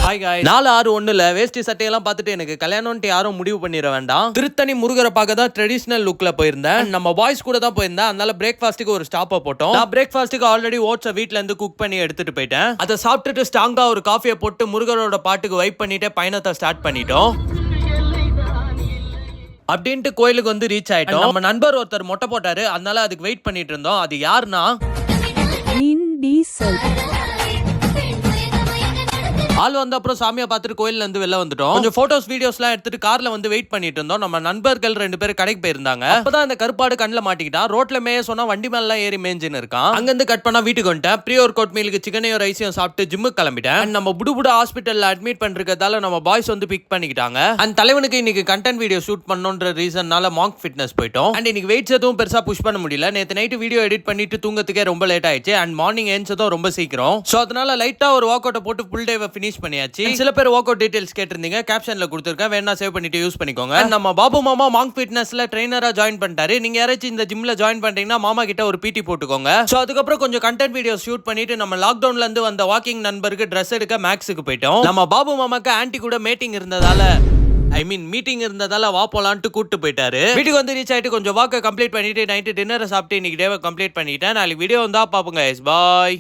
Hi guys 461ல வேஷ்டி சட்டையெல்லாம் பார்த்துட்டு எனக்கு கல்யாணம்னு யாரும் முடிவு பண்ணிர வேண்டாம். திருத்தணி முருகரை பார்க்க தான் ட்ரெடிஷனல் லுக்ல போயிருந்தேன். நம்ம பாய்ஸ் கூட தான் போயிருந்தேன். அதனால பிரேக்ஃபாஸ்ட்டுக்கு ஒரு ஸ்டாப்பை போட்டோம். நான் பிரேக்ஃபாஸ்ட்டுக்கு ஆல்ரெடி ஓட்ஸை வீட்ல இருந்து குக் பண்ணி எடுத்துட்டு போயிட்டேன். அதை சாப்பிட்டுட்டு ஸ்ட்ராங்கா ஒரு காஃபியை போட்டு முருகரோட பாட்டுக்கு வைப் பண்ணிட்டு பயணத்தை ஸ்டார்ட் பண்ணிட்டோம். அப்படின்ட்டு கோயிலுக்கு வந்து ரீச் ஆயிட்டோம். நம்ம நண்பர் ஒருத்தர் மொட்டை போட்டாரு, அதனால அதுக்கு வெயிட் பண்ணிட்டு இருந்தோம். அது யாருன்னா ஆள் வந்த அப்புறம் சாமியை பார்த்துட்டு கோயில்ல இருந்து வெளில வந்துட்டோம். கொஞ்சம் போட்டோஸ் வீடியோஸ்லாம் எடுத்துட்டு கார்ல வந்து வெயிட் பண்ணிட்டு இருந்தோம். நம்ம நண்பர்கள் 2 பேர் கடைக்கு போயிருந்தாங்க. அப்பதான் இந்த கருப்பாடு கண்ணில் மாட்டிக்கிட்டான். ரோட்ல மேய சொன்னா வண்டி மேல ஏறி மேஞ்சின்னு இருக்கான். அங்க இருந்து கட் பண்ணா வீட்டுக்கு வந்துட்டேன். ப்ரீ ஒர்க் அவுட் மீலுக்கு சிக்கனையும் ரைஸையும் சாப்பிட்டு ஜிம்முக்கு கிளம்பிட்டேன். நம்ம புடுபுட ஹாஸ்பிட்டல்ல அட்மிட் பண்றதால நம்ம பாய்ஸ் வந்து பிக் பண்ணிக்கிட்டாங்க. அந்த தலைவனுக்கு இன்னைக்கு கண்டென்ட் வீடியோ ஷூட் பண்ணணும்ன்ற ரீசன்னால மாங்க் ஃபிட்னஸ் போயிட்டோம். அண்ட் இன்னைக்கு வெயிட்ஸ் எதுவும் பெருசா புஷ் பண்ண முடியல. நேத்து நைட் வீடியோ எடிட் பண்ணிட்டு தூங்கத்துக்கே ரொம்ப லேட் ஆயிடுச்சு. அண்ட் மார்னிங் ஏஞ்சதும் ரொம்ப சீக்கிரம். சோ அதனால லைட்டா ஒரு வாக் அவுட் போட்டு ஃபுல் டேவை ஃபினிஷ் பண்ணியாச்சு. சில பேர் வாக் அவுட் டீடைல்ஸ் கேட்டிருந்தீங்க, கேப்ஷன்ல கொடுத்திருக்கேன், வேணா சேவ் பண்ணிட்டு யூஸ் பண்ணிக்கோங்க. நம்ம பாபு மாமா மாங்க் ஃபிட்னஸ்ல ட்ரெய்னரா ஜாயின் பண்ணிட்டாரு. நீங்க யாராச்சும் இந்த ஜிம்ல ஜாயின் பண்றீங்கன்னா மாமா கிட்ட ஒரு பிடி போட்டுக்கோங்க. சோ அதுக்கப்புறம் கொஞ்சம் கண்டென்ட் வீடியோ ஷூட் பண்ணிட்டு நம்ம லாக்டவுன்ல இருந்து வந்த வாக்கிங் நண்பருக்கு ட்ரெஸ் எடுக்க மேக்ஸுக்கு போயிட்டோம். நம்ம பாபு மாமாக்கு ஆன்ட்டி கூட மீட்டிங் இருந்ததால வா போலான்ட்டு கூட்டு போயிட்டாரு. வீட்டுக்கு வந்து ரீச் ஆயிட்டு கொஞ்சம் வாக்க கம்ப்ளீட் பண்ணிட்டு நைட்டு டின்னர் சாப்பிட்டு இன்னைக்கு டேவை கம்ப்ளீட் பண்ணிட்டேன். நாளைக்கு வீடியோ வந்தா பாப்போங்க. பாய்.